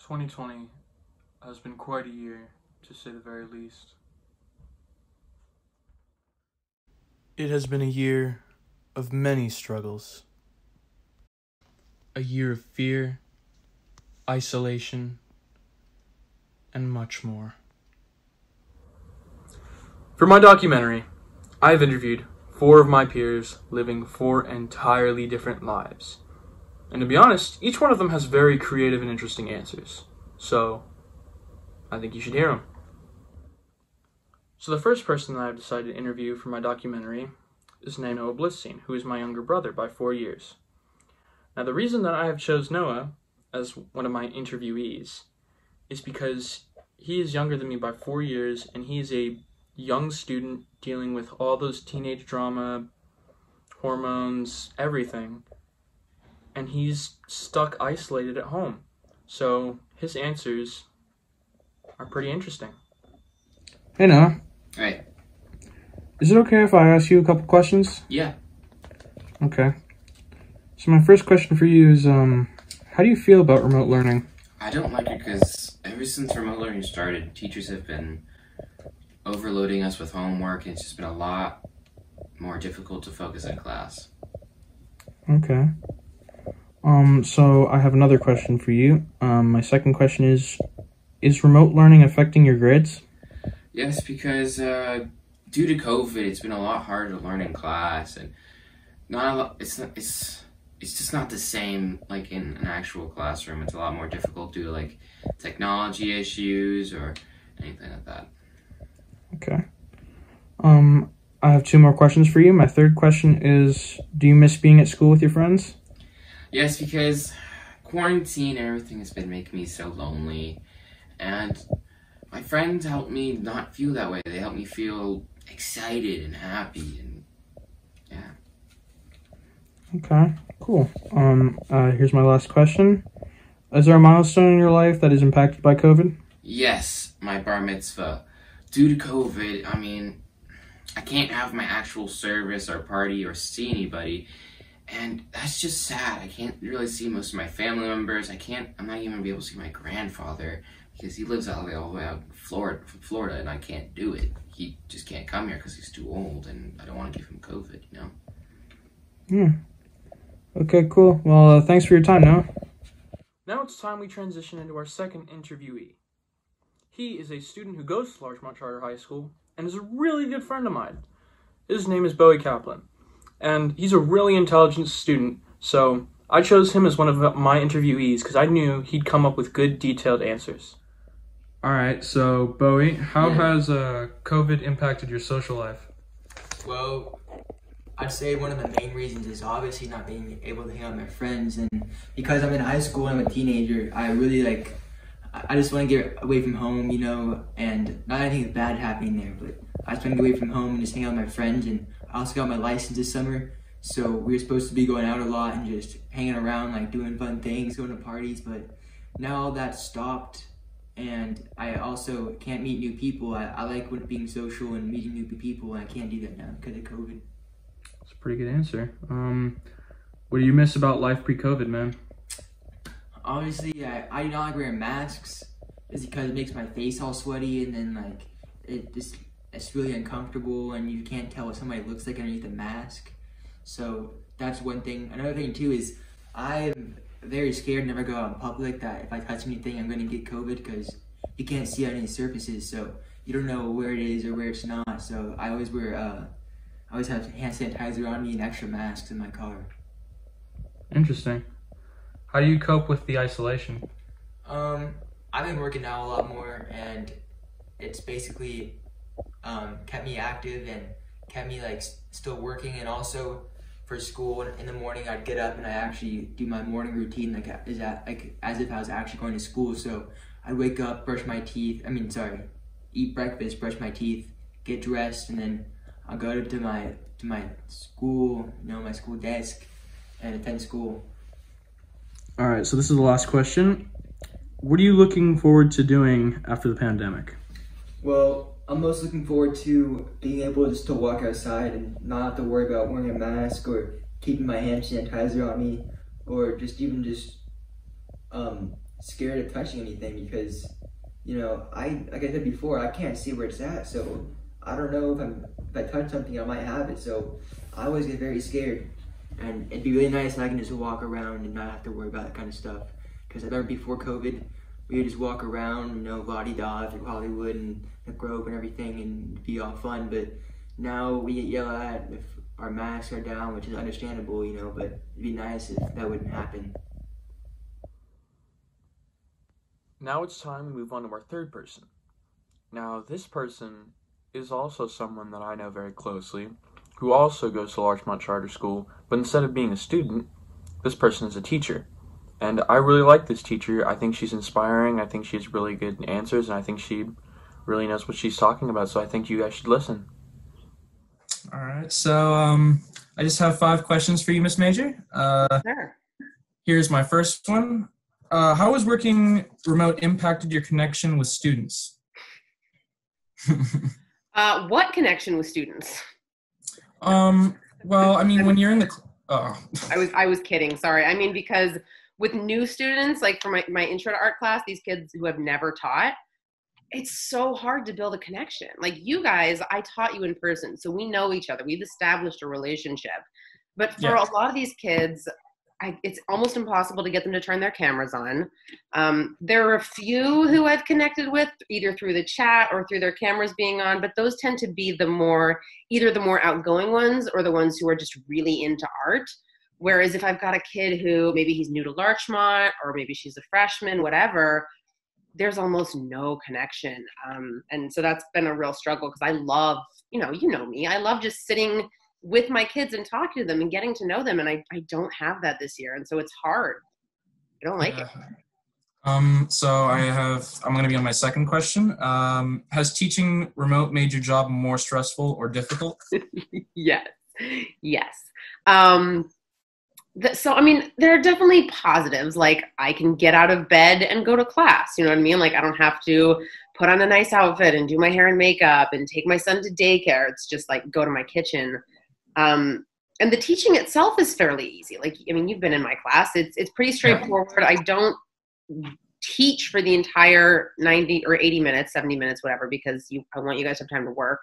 2020 has been quite a year, to say the very least. It has been a year of many struggles. A year of fear, isolation, and much more. For my documentary, I have interviewed 4 of my peers living 4 entirely different lives. And to be honest, each one of them has very creative and interesting answers. So, I think you should hear them. So the first person that I've decided to interview for my documentary is Noah Blitzstein, who is my younger brother by 4 years. Now the reason that I have chose Noah as one of my interviewees is because he is younger than me by 4 years, and he is a young student dealing with all those teenage drama, hormones, everything. And he's stuck isolated at home. So his answers are pretty interesting. Hey Noah. Hey. Is it okay if I ask you a couple questions? Yeah. Okay. So my first question for you is, how do you feel about remote learning? I don't like it because ever since remote learning started, teachers have been overloading us with homework, and it's just been a lot more difficult to focus in class. Okay. So I have another question for you. My second question is remote learning affecting your grades? Yes, because due to COVID, it's been a lot harder to learn in class, and not a lot. It's just not the same like in an actual classroom. It's a lot more difficult due to like technology issues or anything like that. Okay. I have 2 more questions for you. My third question is, do you miss being at school with your friends? Yes, because quarantine and everything has been making me so lonely, and my friends help me not feel that way. They help me feel excited and happy, and yeah. Okay, cool. Here's my last question. Is there a milestone in your life that is impacted by COVID? Yes, my bar mitzvah. Due to COVID, I can't have my actual service or party or see anybody, and that's just sad. I can't really see most of my family members. I'm not even gonna be able to see my grandfather because he lives all the way out in Florida, and I can't do it. He just can't come here because he's too old, and I don't want to give him COVID, you know? Yeah. Okay, cool. Well, thanks for your time, Noah. Now it's time we transition into our second interviewee. He is a student who goes to Larchmont Charter High School and is a really good friend of mine. His name is Bowie Kaplan, and he's a really intelligent student, so I chose him as one of my interviewees because I knew he'd come up with good, detailed answers. Alright, so Bowie, how has COVID impacted your social life? Well, I'd say one of the main reasons is obviously not being able to hang out with my friends, and because I'm in high school and I'm a teenager, I really I just want to get away from home, and not anything bad happening there, but I just want to get away from home and just hang out with my friends. And I also got my license this summer, so we were supposed to be going out a lot and just hanging around, like doing fun things, going to parties, but now all that's stopped, and I also can't meet new people. I like being social and meeting new people, and I can't do that now because of COVID. That's a pretty good answer. What do you miss about life pre-COVID, man? Honestly, I do not like wearing masks just because it makes my face all sweaty, and then it's really uncomfortable, and you can't tell what somebody looks like underneath a mask. So that's one thing. Another thing too is I'm very scared to never go out in public, that if I touch anything I'm going to get COVID because you can't see on any surfaces, so you don't know where it is or where it's not. So I always have hand sanitizer on me and extra masks in my car. Interesting. How do you cope with the isolation? I've been working out a lot more, and it's basically kept me active and kept me still working. And also for school in the morning, I'd get up and I actually do my morning routine as if I was actually going to school. So I'd wake up, brush my teeth. Eat breakfast, brush my teeth, get dressed, and then I'll go to my school, my school desk, and attend school. Alright, so this is the last question. What are you looking forward to doing after the pandemic? Well, I'm most looking forward to being able just to walk outside and not have to worry about wearing a mask or keeping my hand sanitizer on me, or just scared of touching anything because, like I said before, I can't see where it's at. So I don't know if I touch something, I might have it. So I always get very scared. And it'd be really nice if I can just walk around and not have to worry about that kind of stuff. Because I remember before COVID, we would just walk around, la-di-da through Hollywood and the Grove and everything, and it'd be all fun. But now we get yelled at if our masks are down, which is understandable, but it'd be nice if that wouldn't happen. Now it's time we move on to our third person. Now, this person is also someone that I know very closely, who also goes to Larchmont Charter School, but instead of being a student, this person is a teacher. And I really like this teacher. I think she's inspiring, I think she has really good answers, and I think she really knows what she's talking about, so I think you guys should listen. All right, so I just have 5 questions for you, Miss Major. Sure. Here's my first one. How has working remote impacted your connection with students? What connection with students? Well, I mean, when you're in the... I was kidding, sorry. I mean, because with new students, like for my intro to art class, these kids who have never taught, it's so hard to build a connection. Like you guys, I taught you in person, so we know each other. We've established a relationship. But for a lot of these kids, it's almost impossible to get them to turn their cameras on. There are a few who I've connected with either through the chat or through their cameras being on, but those tend to be either the more outgoing ones or the ones who are just really into art. Whereas if I've got a kid who maybe he's new to Larchmont or maybe she's a freshman, whatever, there's almost no connection. And so that's been a real struggle because I love, you know me, I love just sitting with my kids and talking to them and getting to know them. And I don't have that this year. And so it's hard. I don't like it. So I'm going to be on my second question. Has teaching remote made your job more stressful or difficult? Yes. So, I mean, there are definitely positives. Like I can get out of bed and go to class. You know what I mean? Like I don't have to put on a nice outfit and do my hair and makeup and take my son to daycare. It's just like go to my kitchen. And the teaching itself is fairly easy. Like, I mean, you've been in my class. It's pretty straightforward. I don't teach for the entire 90 or 80 minutes, 70 minutes, whatever, because I want you guys to have time to work.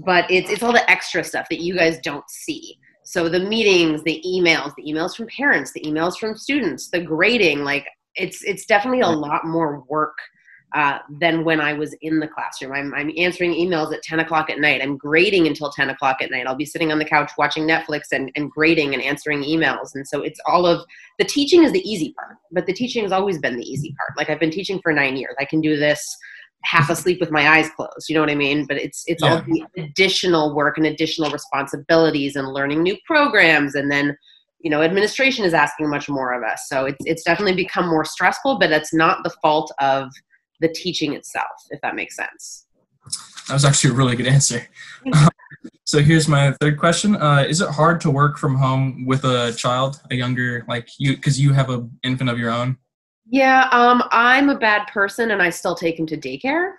But it's all the extra stuff that you guys don't see. So the meetings, the emails from parents, the emails from students, the grading, like it's definitely a lot more work than when I was in the classroom. I'm answering emails at 10 o'clock at night. I'm grading until 10 o'clock at night. I'll be sitting on the couch watching Netflix and grading and answering emails. And so it's all of the teaching is the easy part, but the teaching has always been the easy part. Like I've been teaching for 9 years. I can do this half asleep with my eyes closed. You know what I mean? But it's all the additional work and additional responsibilities and learning new programs. And then, administration is asking much more of us. So it's definitely become more stressful, but that's not the fault of the teaching itself, if that makes sense. That was actually a really good answer. So here's my third question. Is it hard to work from home with a child, a younger, like you, because you have an infant of your own? Yeah, I'm a bad person and I still take him to daycare.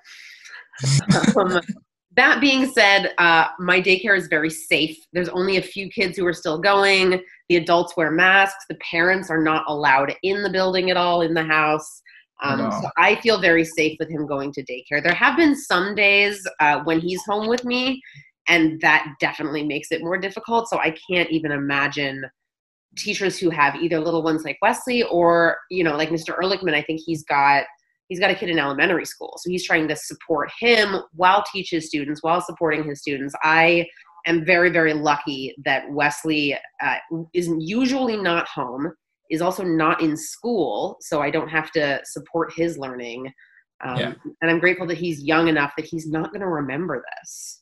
That being said, my daycare is very safe. There's only a few kids who are still going. The adults wear masks. The parents are not allowed in the building at all, in the house. So I feel very safe with him going to daycare. There have been some days when he's home with me, and that definitely makes it more difficult. So I can't even imagine teachers who have either little ones like Wesley or, like Mr. Ehrlichman. I think he's got a kid in elementary school. So he's trying to support him while supporting his students. I am very, very lucky that Wesley is usually not home, is also not in school, so I don't have to support his learning. And I'm grateful that he's young enough that he's not going to remember this.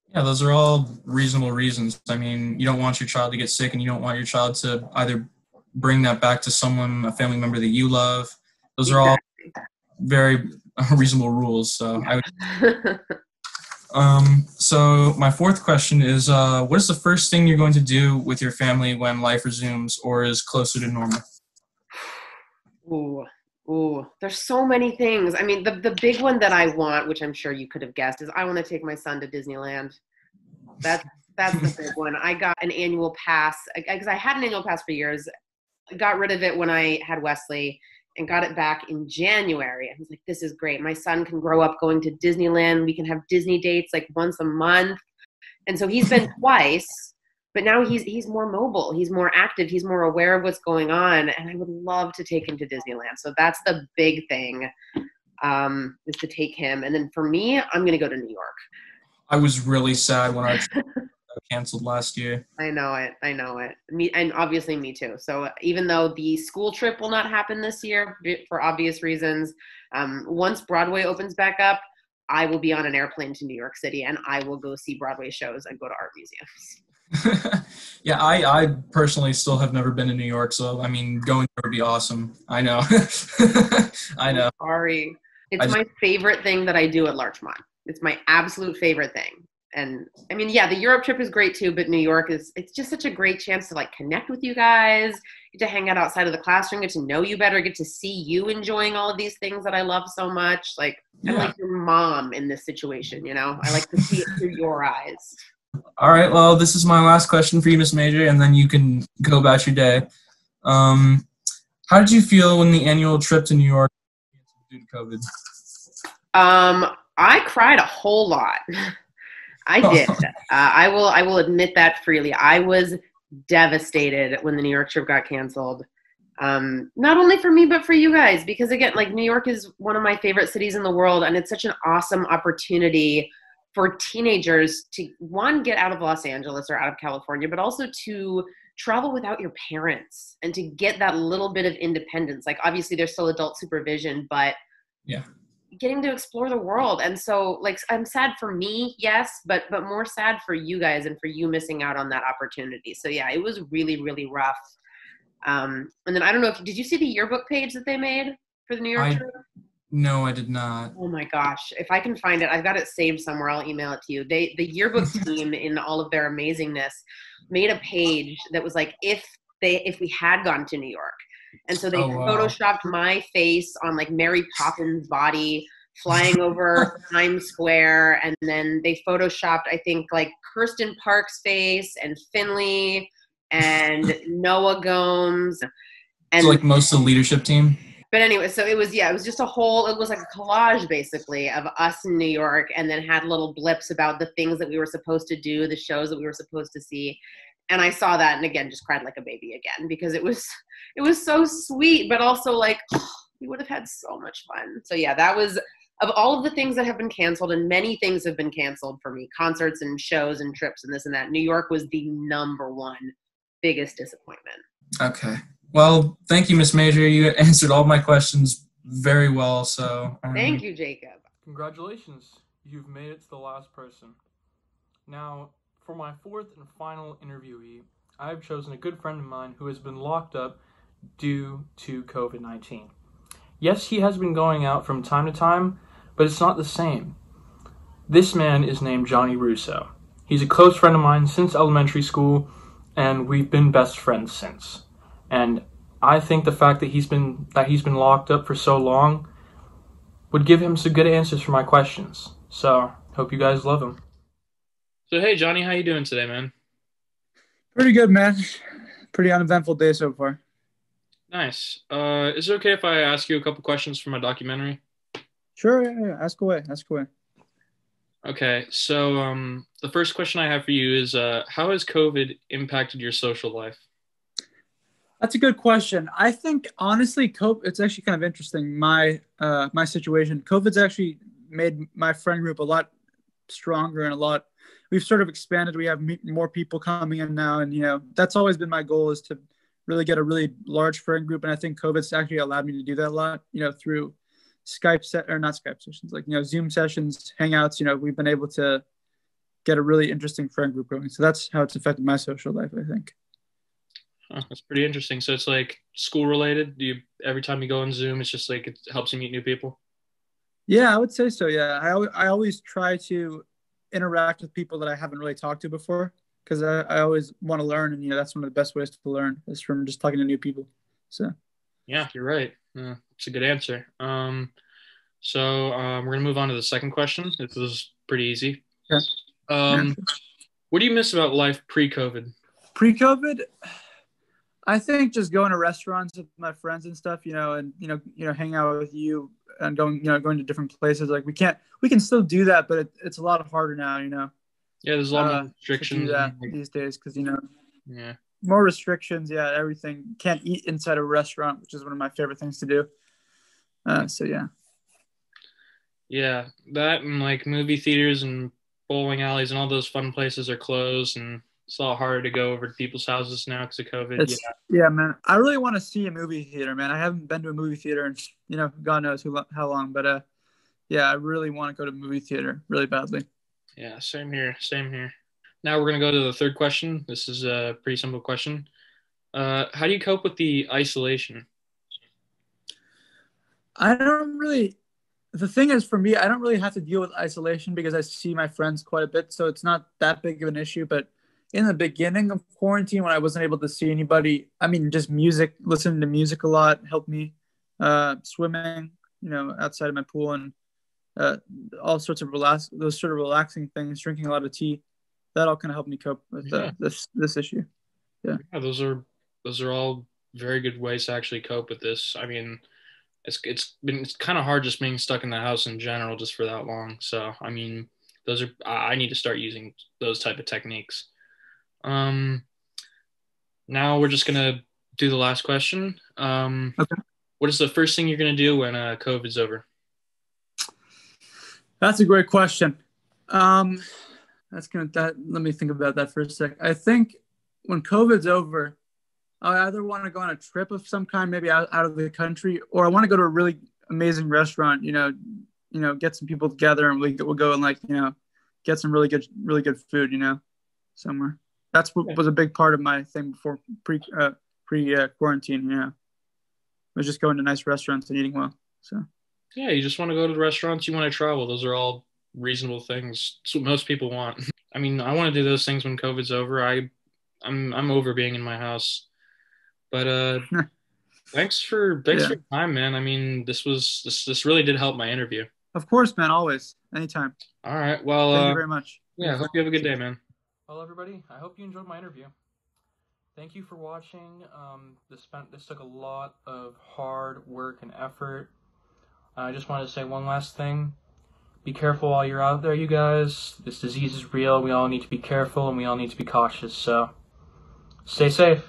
Yeah, those are all reasonable reasons. I mean, you don't want your child to get sick, and you don't want your child to either bring that back to someone, a family member that you love. Those are all very reasonable rules. So so my fourth question is, what is the first thing you're going to do with your family when life resumes or is closer to normal? Ooh, there's so many things. I mean, the big one that I want, which I'm sure you could have guessed, is I want to take my son to Disneyland. That's the big one. I got an annual pass because I had an annual pass for years. I got rid of it when I had Wesley. and got it back in January. I was like, this is great. My son can grow up going to Disneyland. We can have Disney dates like once a month. And so he's been twice, but now he's more mobile. He's more active. He's more aware of what's going on. And I would love to take him to Disneyland. So that's the big thing, is to take him. And then for me, I'm going to go to New York. I was really sad when our trip got canceled last year. I know it. Me, and obviously me too. So even though the school trip will not happen this year for obvious reasons, once Broadway opens back up, I will be on an airplane to New York City, and I will go see Broadway shows and go to art museums. Yeah, I personally still have never been to New York, so I mean, going there would be awesome. I know. I know. Sorry. It's my favorite thing that I do at Larchmont. It's my absolute favorite thing. And I mean, yeah, the Europe trip is great too, but New York it's just such a great chance to like connect with you guys, get to hang out outside of the classroom, get to know you better, get to see you enjoying all of these things that I love so much. Like, yeah. I'm like your mom in this situation, you know? I like to see it through your eyes. All right, well, this is my last question for you, Miss Major, and then you can go about your day. How did you feel when the annual trip to New York due to COVID? I cried a whole lot. I did. I will admit that freely. I was devastated when the New York trip got canceled. Not only for me, but for you guys, because again, like New York is one of my favorite cities in the world, and it's such an awesome opportunity for teenagers to, one, get out of Los Angeles or out of California, but also to travel without your parents and to get that little bit of independence. Like obviously there's still adult supervision, but yeah, getting to explore the world. And so like, I'm sad for me, yes, but more sad for you guys and for you missing out on that opportunity. So yeah, it was really, really rough. And then I don't know did you see the yearbook page that they made for the New York trip? No, I did not. Oh my gosh. If I can find it, I've got it saved somewhere. I'll email it to you. The yearbook team, in all of their amazingness, made a page that was like, if we had gone to New York. And so they photoshopped my face on like Mary Poppins' body flying over Times Square. And then they photoshopped, I think, like Kirsten Park's face and Finley and Noah Gomes. And so like most of the leadership team? But anyway, so it was just it was like a collage basically of us in New York, and then had little blips about the things that we were supposed to do, the shows that we were supposed to see. And I saw that and again, just cried like a baby again, because it was so sweet, but also like, we would have had so much fun. So yeah, that was, of all of the things that have been canceled, and many things have been canceled for me, concerts and shows and trips and this and that, New York was the number one biggest disappointment. Okay. Well, thank you, Miss Major. You answered all my questions very well. So thank you, Jacob. Congratulations. You've made it to the last person. Now, for my fourth and final interviewee, I've chosen a good friend of mine who has been locked up due to COVID-19. Yes, he has been going out from time to time, but it's not the same. This man is named Johnny Russo. He's a close friend of mine since elementary school, and we've been best friends since. And I think the fact that he's been locked up for so long would give him some good answers for my questions. So, hope you guys love him. So, hey, Johnny, how you doing today, man? Pretty good, man. Pretty uneventful day so far. Nice. Is it okay if I ask you a couple questions for my documentary? Sure, yeah. Ask away. Okay, so the first question I have for you is, how has COVID impacted your social life? That's a good question. I think, honestly, it's actually kind of interesting, my situation. COVID's actually made my friend group a lot stronger and we've sort of expanded. We have more people coming in now, and, that's always been my goal, is to really get a really large friend group. And I think COVID's actually allowed me to do that a lot, through not Skype sessions, like, Zoom sessions, Hangouts, we've been able to get a really interesting friend group going. So that's how it's affected my social life, I think. Oh, that's pretty interesting. So it's like school related. Every time you go on Zoom, it's just like it helps you meet new people? Yeah, I would say so. Yeah. I always try to interact with people that I haven't really talked to before, because I always want to learn. And, that's one of the best ways to learn, is from just talking to new people. So. Yeah, you're right. It's a good answer. So we're going to move on to the second question. This is pretty easy. Yeah. What do you miss about life pre-COVID? Pre-COVID? I think just going to restaurants with my friends and stuff, and hang out with you and going to different places. Like we can still do that, but it's a lot harder now, Yeah, there's a lot more to restrictions. do that these days because Yeah. more restrictions. Yeah, everything. Can't eat inside a restaurant, which is one of my favorite things to do. So yeah. Yeah, that and like movie theaters and bowling alleys and all those fun places are closed, and it's a lot harder to go over to people's houses now because of COVID. Yeah, Yeah, man. I really want to see a movie theater, man. I haven't been to a movie theater in God knows how long, but yeah, I really want to go to a movie theater really badly. yeah, same here, same here. Now we're gonna go to the third question. This is a pretty simple question. How do you cope with the isolation? I don't really. The thing is, for me, I don't really have to deal with isolation because I see my friends quite a bit, so it's not that big of an issue. But in the beginning of quarantine, when I wasn't able to see anybody, I mean, just music, listening to music a lot helped me. Swimming, outside of my pool, and all sorts of those sort of relaxing things. Drinking a lot of tea, that all kind of helped me cope with Yeah. this issue. Yeah, Those are all very good ways to actually cope with this. I mean, it's kind of hard just being stuck in the house in general just for that long. So I mean, those are I need to start using those type of techniques. Um, Now we're just gonna do the last question. Okay. What is the first thing you're gonna do when COVID's over? that's a great question. Let me think about that for a sec. I think when COVID's over, I either want to go on a trip of some kind, maybe out of the country, or I want to go to a really amazing restaurant. Get some people together and we'll go and get some really good food. Somewhere. That's what was a big part of my thing before pre quarantine. Was just going to nice restaurants and eating well. So Yeah, you just want to go to the restaurants. You want to travel. Those are all reasonable things. It's what most people want. I mean, I want to do those things when COVID's over. I'm over being in my house. But thanks for Yeah. your time, man. I mean, this really did help my interview. Of course, man. Always, anytime. All right. Well, Thank you very much. yeah. I hope you have a good day, man. Well, everybody, I hope you enjoyed my interview. Thank you for watching. This took a lot of hard work and effort. I just wanted to say one last thing. Be careful while you're out there, you guys. This disease is real. We all need to be careful and we all need to be cautious. So, stay safe.